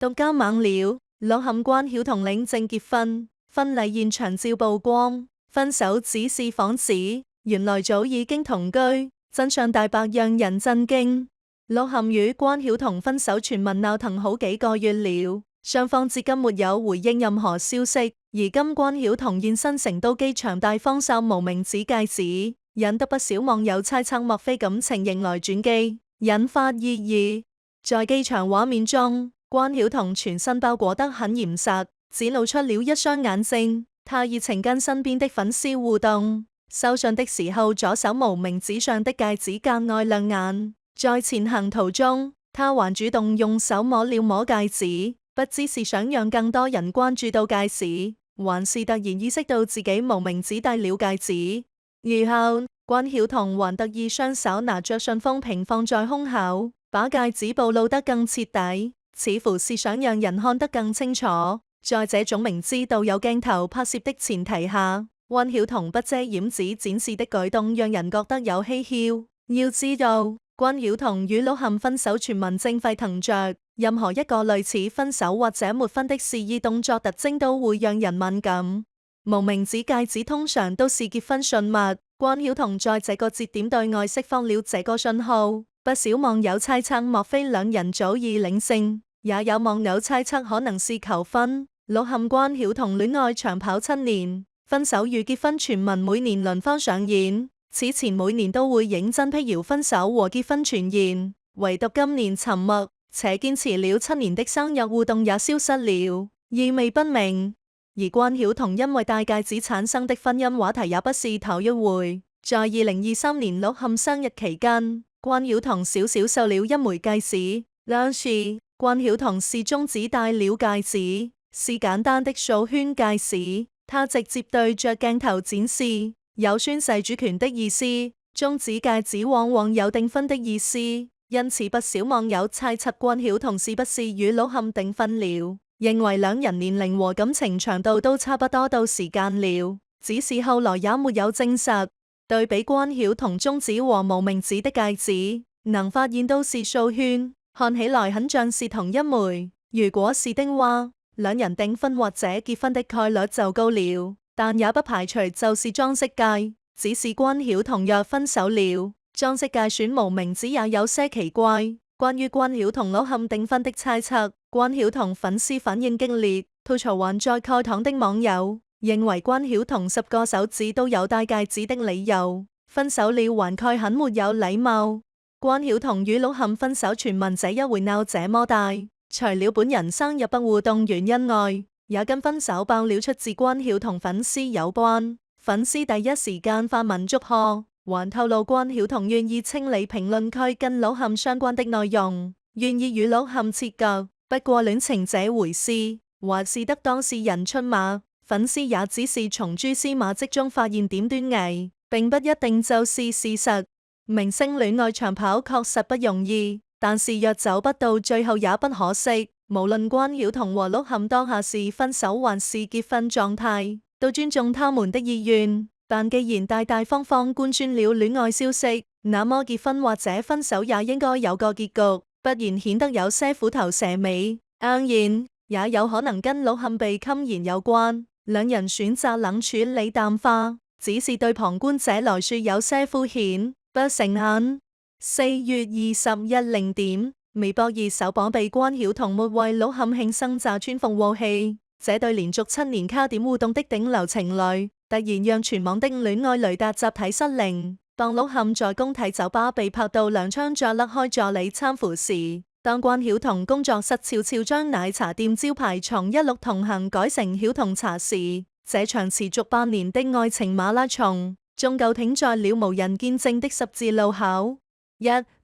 獨家猛料，鹿晗關曉彤領證結婚，婚禮現場照曝光，分手只是幌子，原來早已經同居，真相大白讓人震驚。鹿晗與關曉彤分手傳聞鬧騰好幾個月了，雙方至今沒有回應任何消息。而今關曉彤現身成都機場大方秀無名指戒指，引得不少網友猜測莫非感情迎來轉機，引發熱議。在機場畫面中，關曉彤全身包裹得很嚴實，只露出了一雙眼睛。她熱情跟身邊的粉絲互動，收相的時候左手無名指上的戒指格外亮眼。在前行途中，她還主動用手摸了摸戒指，不知是想讓更多人關注到戒指，還是突然意識到自己無名指戴了戒指。然後關曉彤還特意雙手拿着信封平放在胸口，把戒指暴露得更徹底，似乎是想讓人看得更清楚。在這種明知道有鏡頭拍攝的前提下，關曉彤不遮掩指展示的舉動讓人覺得有蹊蹺。要知道，關曉彤與鹿晗分手傳聞正沸騰着，任何一個類似分手或者沒分的示意動作特徵都會讓人敏感。無名指戒指通常都是結婚信物，關曉彤在這個節點對外釋放了這個信號，不少網友猜測莫非兩人早已領證，也有網友猜測可能是求婚。鹿晗關曉彤戀愛長跑7年，分手與結婚傳聞每年輪番上演，此前每年都會認真闢謠分手和結婚傳言，唯獨今年沉默且堅持了7年的生日互動也消失了，意味不明。而關曉彤因為戴戒指產生的婚姻話題也不是頭一回，在2023年鹿晗生日期間，關曉彤小小秀了一枚戒指。當時關曉彤是中指戴了戒指，是簡單的數圈戒指，她直接對着鏡頭展示，有宣誓主權的意思。中指戒指往往有訂婚的意思，因此不少網友猜測關曉彤是不是與鹿晗訂婚了，認為兩人年齡和感情長度都差不多到時間了，只是後來也沒有證實。對比關曉彤中指和無名指的戒指，能發現都是數圈，看起來很像是同一枚。如果是的話，兩人訂婚或者結婚的概率就高了，但也不排除就是裝飾戒。只是關曉彤若分手了，裝飾戒選無名指也有些奇怪。關於關曉彤鹿晗訂婚的猜測，關曉彤粉絲反應激烈，吐槽還在慨嘆的網友認為關曉彤10個手指都有戴戒指的理由，分手了還慨很沒有禮貌。關曉彤與鹿晗分手傳聞這一回鬧這麼大，除了本人生日不互動原因外，也跟分手爆料出自關曉彤粉絲有關。粉絲第一時間發文祝賀，還透露關曉彤願意清理評論區跟鹿晗相關的內容，願意與鹿晗切割。不過戀情這回事，還是得當事人出馬，粉絲也只是從蛛絲馬跡中發現點端倪，並不一定就是事實。明星戀愛長跑確實不容易，但是若走不到最後也不可惜。無論關曉彤和鹿晗當下是分手還是結婚狀態，都尊重他們的意願。但既然大大方方官宣了戀愛消息，那麼結婚或者分手也應該有個結局，不然顯得有些虎頭蛇尾。當然，也有可能跟鹿晗被禁言有關，兩人選擇冷處理淡化，只是對旁觀者來說有些敷衍，不誠懇。4月21日0點，微博熱搜榜被關曉彤抹為鹿晗慶生炸穿鳳凰戲。這對連續7年卡點互動的頂流情侶，突然讓全網的戀愛雷達集體失靈。當鹿晗在工體酒吧被拍到兩槍再甩開助理攙扶時，當關曉彤工作室悄悄將奶茶店招牌從一路同行改成曉彤茶時，這場持續8年的愛情馬拉松，終究停在了無人見證的十字路口。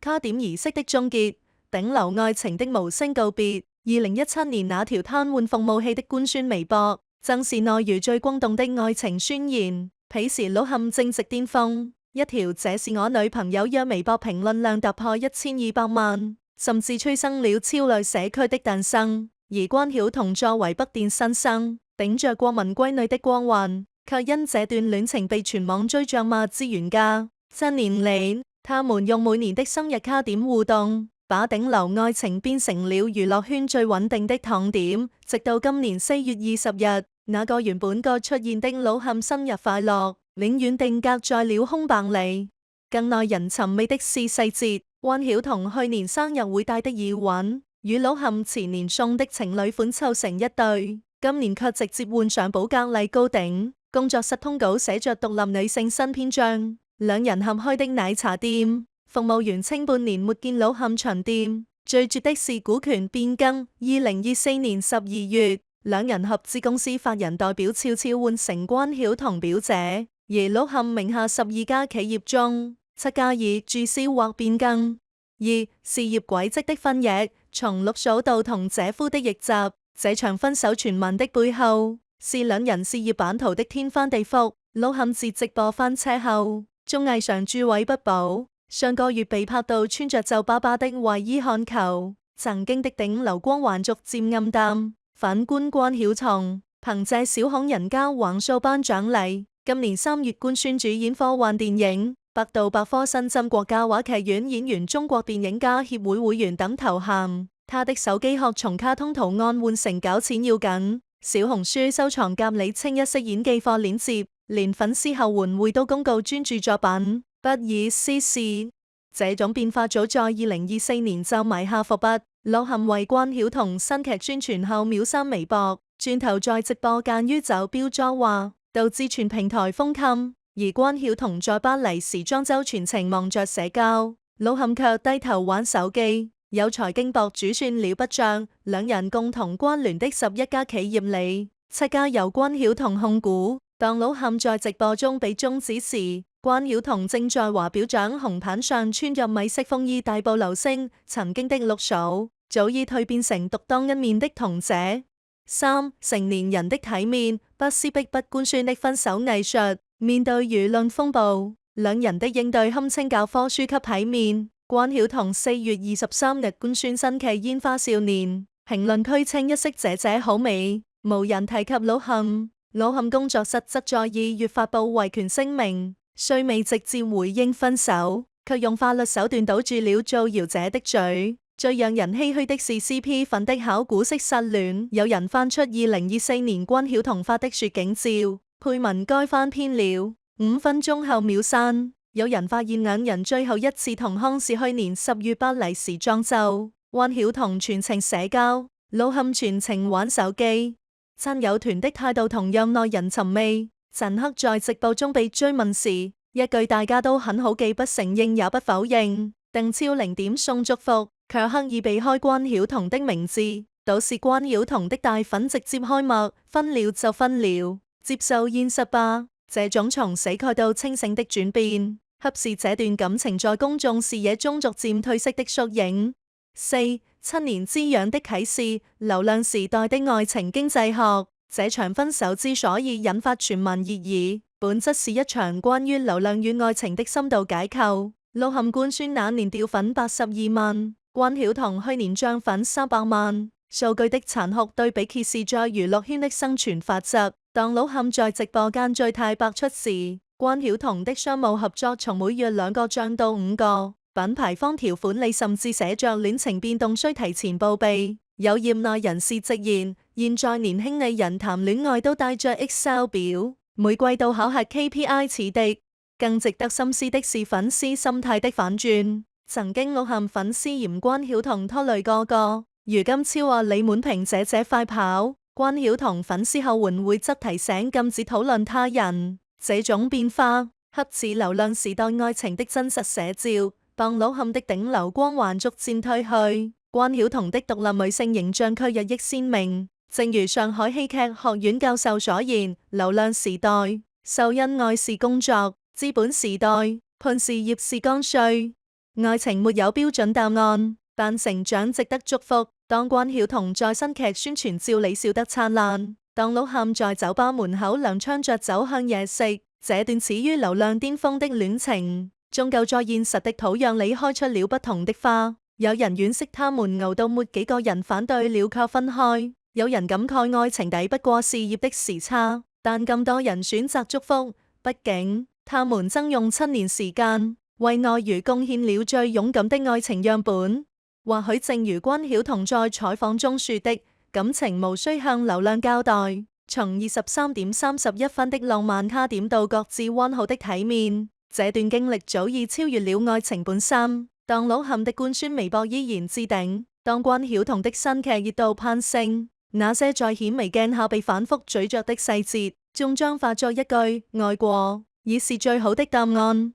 卡點儀式的終結，頂流愛情的無聲告別。2017年那條癱瘓服務器的官宣微博，正是內娛最轟動的愛情宣言。彼時鹿晗正值巔峰，一條這是我女朋友讓微博評論量突破1200萬，甚至催生了超類社區的誕生。而關曉彤作為北電新生，頂着國民閨女的光環，卻因這段戀情被全網追罵罵資源家。7年嚟，他們用每年的生日卡點互動，把頂流愛情變成了娛樂圈最穩定的糖點。直到今年4月20日，那個原本該出現的老冚生日快樂，永遠定格在了空白裡。更耐人尋味的是細節，關曉彤去年生日會戴的耳環，與老冚前年送的情侶款湊成一對，今年卻直接換上寶格麗高頂。工作室通稿寫着獨立女性新篇章，兩人合開的奶茶店，服務員稱半年沒見老冚巡店。最絕的是股權變更，2024年12月，兩人合資公司法人代表悄悄換成關曉彤表姐，而老冚名下12家企業中7家已註銷或變更。二、事業軌跡的分野，從六嫂到同姐夫的逆襲，這場分手傳聞的背後是兩人事業版圖的天翻地覆。老冚自直播翻車後，綜藝上諸位不保，上個月被拍到穿着皺巴巴的衛衣看球，曾經的頂流光環逐漸暗淡。反觀關曉彤，憑借小孔人家橫掃頒獎禮，今年3月官宣主演科幻電影，百度百科新增國家話劇院演員、中國電影家協會會員等頭銜。他的手機殼從卡通圖案換成搞錢要緊。小紅書收藏夾李清一飾演技課鏈接，連粉絲後援會都公告專注作品不以私事。這種變化早在2024年就埋下伏筆。老冚為關曉彤新劇宣傳後秒刪微博，轉頭在直播間於走標作話，導致全平台封禁。而關曉彤在巴黎時裝周全程忙着社交，老冚卻低頭玩手機。有財經博主算了不賬，兩人共同關聯的11家企業裡，7家由關曉彤控股。當老冚在直播中被終止時，關曉彤正在華表獎紅毯上穿入米色風衣大步流星。曾經的六嫂早已蛻變成獨當一面的彤姐。三、成年人的體面，不撕逼不官宣的分手藝術。面對輿論風暴，兩人的應對堪稱教科書級體面。關曉彤4月23日官宣新劇《煙花少年》，評論區稱一色姐姐好美，無人提及老冚。老冚工作室則在2月發布維權聲明，雖未直接回應分手，卻用法律手段堵住了造謠者的嘴。最讓人唏噓的是 CP 粉的考古式失戀，有人翻出2024年關曉彤發的雪景照，配文該翻篇了，5分鐘後秒刪。有人發現兩人最後一次同康是去年10月巴黎時裝周，關曉彤全程社交，老冚全程玩手機。親友團的態度同樣耐人尋味。陳赫在直播中被追問時，一句大家都很好記，不承認也不否認。鄧超0點送祝福，卻刻意避開關曉彤的名字，倒是關曉彤的大粉直接開幕，分了就分了，接受現實吧。這種從死蓋到清醒的轉變，恰是這段感情在公眾視野中逐漸褪色的縮影。四、7年之癢的啟示，流量時代的愛情經濟學。這場分手之所以引發全民熱議，本質是一場關於流量與愛情的深度解構。老冚官宣那年掉粉82萬，關曉彤去年漲粉300萬。數據的殘酷對比揭示在娛樂圈的生存法則。當老冚在直播間醉態百出時，關曉彤的商務合作從每月2個漲到5個，品牌方條款裏甚至寫着戀情變動需提前報備。有業內人士直言，現在年輕藝人談戀愛都帶着 Excel 表，每季度考核 KPI 此的。更值得深思的是粉絲心態的反轉。曾經老冚粉絲嫌關曉彤拖累個個，如今超話李滿萍姐姐快跑。關曉彤粉絲後援會則提醒禁止討論他人。這種變化，恰似流量時代愛情的真實寫照。當老冚的頂流光環逐漸退去，關曉彤的獨立女性形象卻日益鮮明。正如上海戲劇學院教授所言，流量時代，秀恩愛是工作；資本時代，判事業是剛需。愛情沒有標準答案，但成長值得祝福。當關曉彤在新劇宣傳照裏笑得燦爛，當老冚在酒吧門口踉蹌着走向夜食，這段始於流量巔峰的戀情，終究在現實的土壤裏開出了不同的花。有人惋惜他們熬到沒幾個人反對了卻分開，有人感慨愛情抵不過事業的時差，但更多人選擇祝福，畢竟他們曾用7年時間為愛侶貢獻了最勇敢的愛情樣本。或許正如關曉彤在採訪中說的，感情無需向流量交代。從23:31的浪漫卡點到各自彎好的體面，這段經歷早已超越了愛情本身。當鹿晗的官宣微博依然置頂，當關曉彤的新劇熱度攀升，那些在顯微鏡下被反覆咀嚼的細節，終將化作一句愛過已是最好的答案。